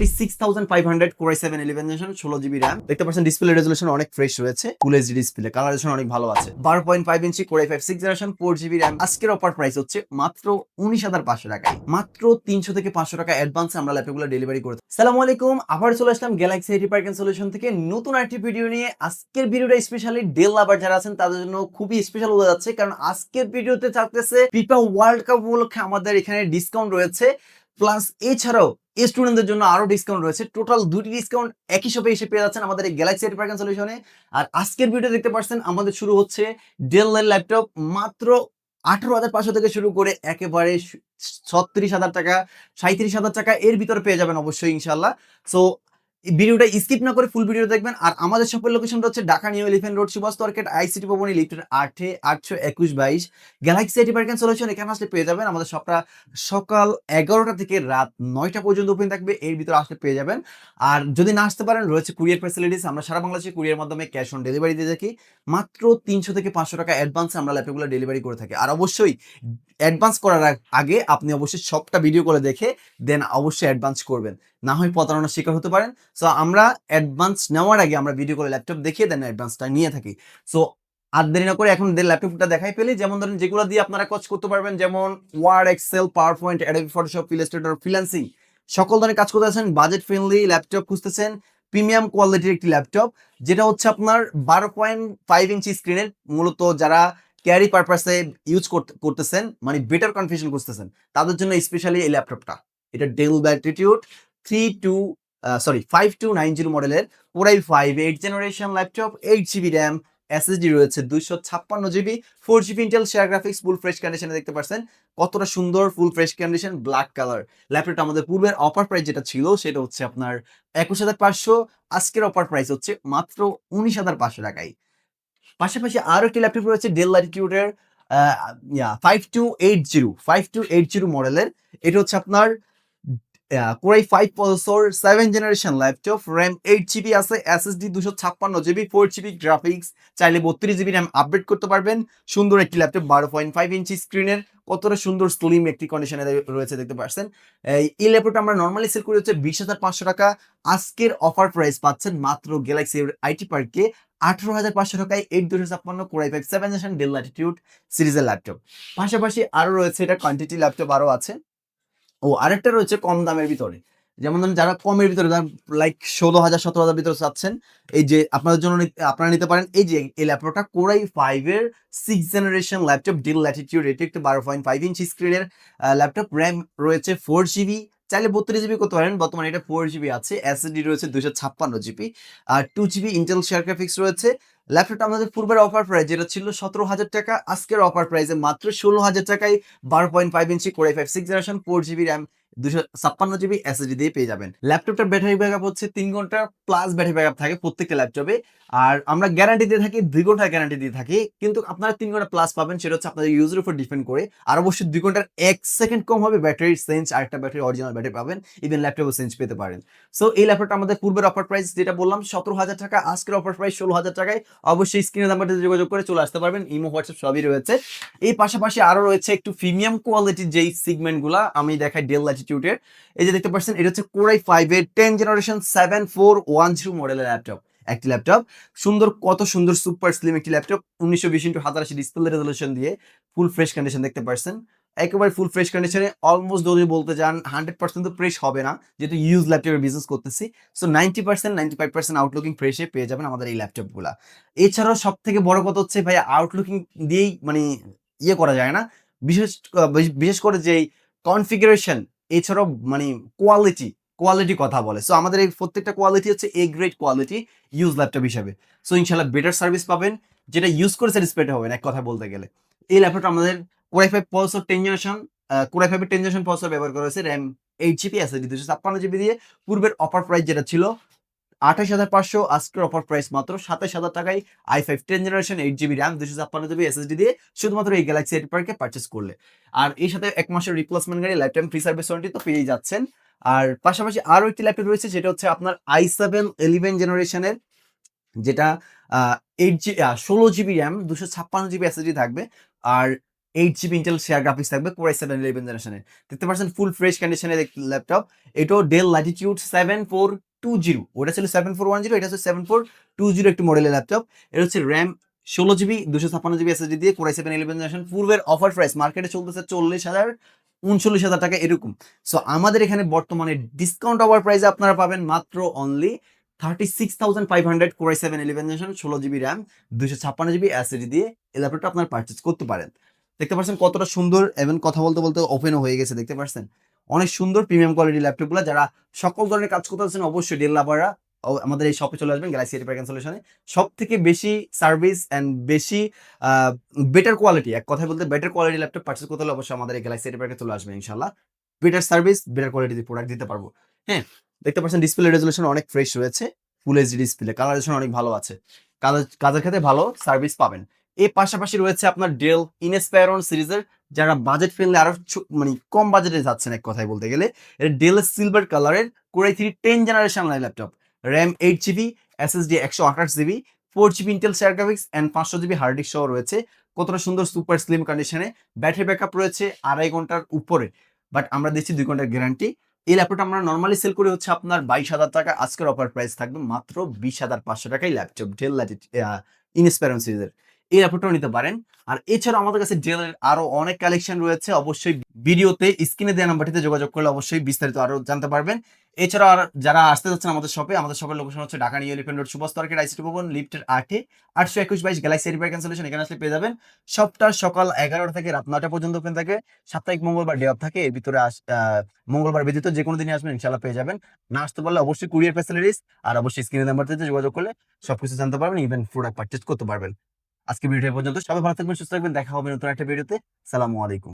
46,500 Core i7 11 generation 16 GB RAM। দেখতে পাচ্ছেন display resolution অনেক ফ্রেশ রয়েছে, ফুল এইচডি ডিসপ্লে, কালারেশন অনেক ভালো আছে। 12.5 ইঞ্চি Core i5 6 generation 4 GB RAM। আজকের অফার প্রাইস হচ্ছে মাত্র 19,500 টাকায়। মাত্র 300 থেকে 500 টাকা অ্যাডভান্সে আমরা ল্যাপটপগুলো ডেলিভারি করে থাকি। আসসালামু আলাইকুম, আবার চলে আসলাম Galaxy IT Park and Solution থেকে নতুন আরেকটি ভিডিও নিয়ে। আজকের ভিডিওটা স্পেশালি ডেল লাভার যারা আছেন তাদের জন্য খুবই স্পেশাল হয়ে যাচ্ছে, কারণ আজকের ভিডিওতে থাকতেছে ফিফা ওয়ার্ল্ড কাপ উপলক্ষে আমাদের এখানে ডিসকাউন্ট রয়েছে, প্লাস এছাড়াও স্টুডেন্টদের জন্য আরো ডিসকাউন্ট রয়েছে। টোটাল দুটি ডিসকাউন্ট একই শপে এসে পেয়ে যাচ্ছেন আমাদের এই গ্যালাক্সি আইটি পার্ক এন্ড সলিউশনে। আর আজকের ভিডিও দেখতে পাচ্ছেন আমাদের শুরু হচ্ছে ডেল এর ল্যাপটপ মাত্র 18,500 থেকে শুরু করে একেবারে 36,000 টাকা, 37,000 টাকা এর ভিতরে পেয়ে যাবেন অবশ্যই ইনশাল্লাহ। সো ভিডিওটা স্কিপ না করে ফুল ভিডিও দেখবেন। আর আমাদের শপের লোকেশনটা হচ্ছে Dhaka New Elephant Road, Subhash market, ICT ভবনী, লিফটের 8-821-22 Galaxy IT Park and Solution. এখানে আসলে পেয়ে যাবেন। আমাদের শপটা সকাল 11টা থেকে রাত 9টা পর্যন্ত ওপেন থাকবে, এর ভিতরে আসলে পেয়ে যাবেন। আর যদি না আসতে পারেন, রয়েছে কুরিয়ার ফ্যাসিলিটিস। আমরা সারা বাংলাদেশে কুরিয়ার মাধ্যমে ক্যাশ অন ডেলিভারি দিয়ে থাকি। মাত্র 300 থেকে 500 টাকা অ্যাডভান্সে আমরা ল্যাপটপগুলো ডেলিভারি করে থাকি। আর অবশ্যই অ্যাডভান্স করার আগে আপনি অবশ্যই সবটা ভিডিও করে দেখে দেন অবশ্যই অ্যাডভান্স করবেন, না হয় প্রতারণার শিকার হতে পারেন। সো আমরা অ্যাডভান্স নেওয়ার আগে আমরা ভিডিও করে ল্যাপটপ দেখিয়ে দেন অ্যাডভান্সটা নিয়ে থাকি। সো আর দেরি না করে এখন ল্যাপটপটা দেখাই ফেলি। যেমন ধরেন যেগুলো দিয়ে আপনারা কাজ করতে পারবেন, যেমন Word, Excel, PowerPoint, Adobe Photoshop, Illustrator, freelancing, সকল ধরনের কাজ করতে আছেন, বাজেট ফ্রেন্ডলি ল্যাপটপ খুঁজতেছেন, প্রিমিয়াম কোয়ালিটির একটি ল্যাপটপ যেটা হচ্ছে আপনার 12.5 ইঞ্চি স্ক্রিনের, মূলত যারা ক্যারি পারপাসে ইউজ করতেছেন, মানে বেটার কনফিগারেশন করতেছেন, তাদের জন্য স্পেশালি এই ল্যাপটপটা। এটা ডেল ল্যাটিটিউড 5290 মডেলের Core i5 8 generation laptop, 8 GB RAM, SSD রয়েছে 256 GB, 4 GB Intel share graphics, full fresh কন্ডিশনে দেখতে পাচ্ছেন কতটা সুন্দর full fresh condition, black colour. ল্যাপটপটা আমাদের পূর্বের অফার প্রাইস যেটা ছিল সেটা হচ্ছে আপনার 21,500, আজকের অফার প্রাইস হচ্ছে মাত্র 19,500 টাকায়। পাশাপাশি আরো একটি ল্যাপটপ রয়েছে ডেল ল্যাটিটিউডের 5280 মডেলের। এটা হচ্ছে আপনার Core i5 processor 7 generation laptop, RAM 8 GB আছে, SSD 256 GB, 4 GB গ্রাফিক্স, চাইলে 32 GB RAM আপডেট করতে পারবেন। সুন্দর একটি ল্যাপটপ, 12.5 ইঞ্চি স্ক্রিনের, কতটা সুন্দর স্লিম একটি কন্ডিশনে রয়েছে দেখতে পাচ্ছেন। এই ল্যাপটপটা আমরা নর্মালি সেল করি হচ্ছে 20,500 টাকা। আজকের অফার প্রাইস পাচ্ছেন মাত্র গ্যালাক্সি আইটি পার্কে 18,500 টাকায় 8256 Core i5 7 generation del Latitude সিরিজের ল্যাপটপ। পাশাপাশি আরো রয়েছে এটা কোয়ান্টিটি ল্যাপটপ আরো আছে। ও আরেকটা রয়েছে কম দামের ভিতরে, যেমন ধরেন যারা কমের ভিতরে লাইক 16,000 17,000 ভিতরে চাচ্ছেন, এই যে আপনাদের জন্য আপনারা নিতে পারেন এই যে এই ল্যাপটপটা Core i5 এর 6 জেনারেশন ল্যাপটপ ডেল ল্যাটিটিউড। এটি একটি 12.5 ইঞ্চি স্ক্রিনের ল্যাপটপ, RAM রয়েছে 4 GB, চাইলে 32 GB করতে পারেন, বর্তমানে এটা 4 GB আছে, SSD রয়েছে 256 GB, আর 2 GB ইন্টেল শেয়ার গ্রাফিক্স রয়েছে। ল্যাপটপটা আমাদের পূর্বের অফার প্রাইস যেটা ছিল 17,000 টাকা, আজকের অফার প্রাইসে মাত্র 16,000 টাকায় 12.5 ইঞ্চি Core i5 6 generation 4 GB RAM 256 GB SSD দিয়ে পেয়ে যাবেন। ল্যাপটপটার ব্যাটারি ব্যাকআপ হচ্ছে 3 ঘন্টা প্লাস ব্যাটারি ব্যাকআপ থাকে প্রত্যেকটা ল্যাপটপে। আর আমরা গ্যারান্টি দিয়ে থাকি 2 ঘন্টার গ্যারান্টি দিয়ে থাকি, কিন্তু আপনারা 3 ঘন্টা প্লাস পাবেন, সেটা হচ্ছে আপনাদের ইউজের উপর ডিপেন্ড করে। আর অবশ্যই 2 ঘন্টার 1 সেকেন্ড কম হবে ব্যাটারির চেঞ্জ, আরেকটা ব্যাটারি অরিজিনাল ব্যাটারি পাবেন, ইভেন ল্যাপটপও চেঞ্জ পেতে পারেন। সো এই ল্যাপটপটা আমাদের পূর্বের অফার প্রাইস যেটা বললাম 17,000 টাকা, আজকের অফার প্রাইস 16,000 টাকায়। অবশ্যই স্ক্রিনের নাম্বারটিতে যোগাযোগ করে চলে আসতে পারবেন, ইমো হোয়াটসঅ্যাপ সবই রয়েছে। এই পাশাপাশি আরো রয়েছে একটু প্রিমিয়াম কোয়ালিটির যেই সিগমেন্টগুলা আমি দেখাই ডেল ল্যাটিটিউডের। এই যে দেখতে পাচ্ছেন এটা হচ্ছে Core i5 এর 10 জেনারেশন 7410 মডেলের ল্যাপটপ। একটি ল্যাপটপ সুন্দর, কত সুন্দর সুপার স্লিম একটি ল্যাপটপ, 1920x1080 ডিসপ্লে রেজোলিউশন দিয়ে ফুল ফ্রেশ কন্ডিশন দেখতে পাচ্ছেন, একেবারে ফুল ফ্রেশ কন্ডিশনে। অলমোস্ট যদি বলতে যান 100% তো ফ্রেশ হবে না, যেহেতু ইউজ ল্যাপটপের বিজনেস করতেছি। সো 90% 95% আউটলুকিং ফ্রেশে পেয়ে যাবেন আমাদের এই ল্যাপটপগুলা। এছাড়াও সব থেকে বড় কথা হচ্ছে ভাই, আউটলুকিং দিয়েই মানে ইয়ে করা যায় না, বিশেষ বিশেষ করে যেই কনফিগারেশন, এছাড়াও মানে কোয়ালিটি কথা বলে। সো আমাদের এই প্রত্যেকটা কোয়ালিটি হচ্ছে A grade quality use laptop হিসাবে। সো ইনশাল্লাহ বেটার সার্ভিস পাবেন, যেটা ইউজ করে স্যাটিসফাইড হবেন এক কথা বলতে গেলে। এই ল্যাপটপটা আমাদের Core i5 processor 10 generation, Core i5 এর 10 জেনারেশন প্রসেসর ব্যবহার করা হয়েছে, RAM 8 GB, SSD 256 GB দিয়ে। পূর্বের অফার প্রাইস যেটা ছিল 28,500, আজকের অফার প্রাইস মাত্র 27,000 টাকায় i5 10 generation 8 GB RAM 256 GB SSD দিয়ে শুধুমাত্র এই গ্যালাক্সি আইটি পার্কে পারচেস করলে। আর এই সাথে 1 মাসের রিপ্লেসমেন্ট গাড়ি, life time free service warranty তো পেয়েই যাচ্ছেন। আর পাশাপাশি আরো একটি ল্যাপটপ রয়েছে যেটা হচ্ছে আপনার i7 11 জেনারেশনের, যেটা 16 GB RAM 256 GB SSD থাকবে। আর 8 জিবি ইন্টেল শেয়ার গ্রাফিক্স থাকবে কোর i7 11 জেনারেশনের। দেখতে পাচ্ছেন ফুল ফ্রেশ কন্ডিশনের ল্যাপটপ। এটাও ডেল ল্যাটিটিউড 7420, ওটা ছিল 7410, এটা হচ্ছে 7420 একটি মডেলের ল্যাপটপ। এটা হচ্ছে র্যাম 16 জিবি 256 জিবি এসএসডি দিয়ে কোর i7 11 জেনারেশন। পূর্বের অফার প্রাইস মার্কেটে চলতেছে 40,000 39,000 টাকা এরকম। সো আমাদের এখানে বর্তমানে ডিসকাউন্ট অফার প্রাইসে আপনারা পাবেন মাত্র only 36,500 core i7 11 generation 16 GB RAM 256 GB SSD দিয়ে এই ল্যাপটপটা আপনারা পারচেজ করতে পারেন। দেখতে পাচ্ছেন কতটা সুন্দর, এবং কথা বলতে বলতে ওপেনও হয়ে গেছে। দেখতে পাচ্ছেন অনেক সুন্দর প্রিমিয়াম কোয়ালিটি ল্যাপটপগুলো। যারা সকল ধরনের কাজ করতে চাচ্ছেন অবশ্যই ডেল লাভাররা আমাদের এই শপে চলে আসবেন, গ্যালাক্সি রিপেয়ার সলিউশনে। সব থেকে বেশি সার্ভিস অ্যান্ড বেশি বেটার কোয়ালিটি, এক কথায় বলতে বেটার কোয়ালিটি ল্যাপটপ পারচেজ করতে হলে অবশ্যই আমাদের এই গ্যালাক্সি রিপেয়ারে চলে আসবেন ইনশাল্লাহ। Better service, better quality product দিতে পারবো। হ্যাঁ, দেখতে পাচ্ছেন ডিসপ্লে রেজলিউশন অনেক ফ্রেশ রয়েছে, ফুল এইচডি ডিসপ্লে, কালারেশন অনেক ভালো আছে, কাজের ক্ষেত্রে ভালো সার্ভিস পাবেন। এর পাশাপাশি রয়েছে আপনার ডেল ইনস্পায়রন সিরিজের, যারা বাজেট ফ্রেন্ডলি আরো মানে কম বাজেটে যাচ্ছেন এক কথায় বলতে গেলে, এটা ডেল সিলভার কালারের core i3 10 generation laptop, RAM 8 GB, SSD 128 GB, 4 GB Intel share graphics and 500 GB hard disk সহ রয়েছে। কতটা সুন্দর সুপার স্লিম কন্ডিশনে, ব্যাটারি ব্যাকআপ রয়েছে 2.5 ঘন্টার উপরে, বাট আমরা দিচ্ছি 2 ঘন্টার গ্যারান্টি। এই ল্যাপটপটা আমরা নর্মালি সেল করি হচ্ছে আপনার 22,000 টাকা, আজকের অফার প্রাইস থাকবে মাত্র 20,500 টাকায় ল্যাপটপ ডেল ইনস্পায়রন সিরিজের। এই ল্যাপটপটাও নিতে পারেন। আর এছাড়াও আমাদের কাছে ডেলের আরো অনেক কালেকশন রয়েছে, অবশ্যই ভিডিওতে স্ক্রিনে দেওয়া নাম্বারটিতে যোগাযোগ করলে অবশ্যই বিস্তারিত আরো জানতে পারবেন। এছাড়াও আর যারা আসতে যাচ্ছেন আমাদের শপে, আমাদের শপের লোকেশন হচ্ছে Dhaka New Elephant Road, Subhash market, ICT Bhaban, লিফটের 8-এ, 821-22 গ্যালাক্সি রিপেয়ার ক্যান্সেলেশন, এখানে আসলে পেয়ে যাবেন। সপ্তাহ সকাল 11টা থেকে রাত 9টা পর্যন্ত ওপেন থাকে, সাপ্তাহিক মঙ্গলবার ডে অফ থাকে, এর ভিতরে মঙ্গলবার ব্যতীত যে কোনো দিনই আসবেন ইনশাল্লাহ পেয়ে যাবেন। না আসতে পারলে অবশ্যই কুরিয়ার ফ্যাসিলিটিস আর অবশ্যই স্ক্রিনের নাম্বারটিতে যোগাযোগ করলে সবকিছু জানতে পারবেন, ইভেন প্রোডাক্ট পারচেজ করতে পারবেন। আজকে ভিডিও পর্যন্ত, সবাই ভালো থাকবেন, সুস্থ থাকবেন, দেখা হবে নতুন একটা ভিডিওতে। সালামু আলাইকুম।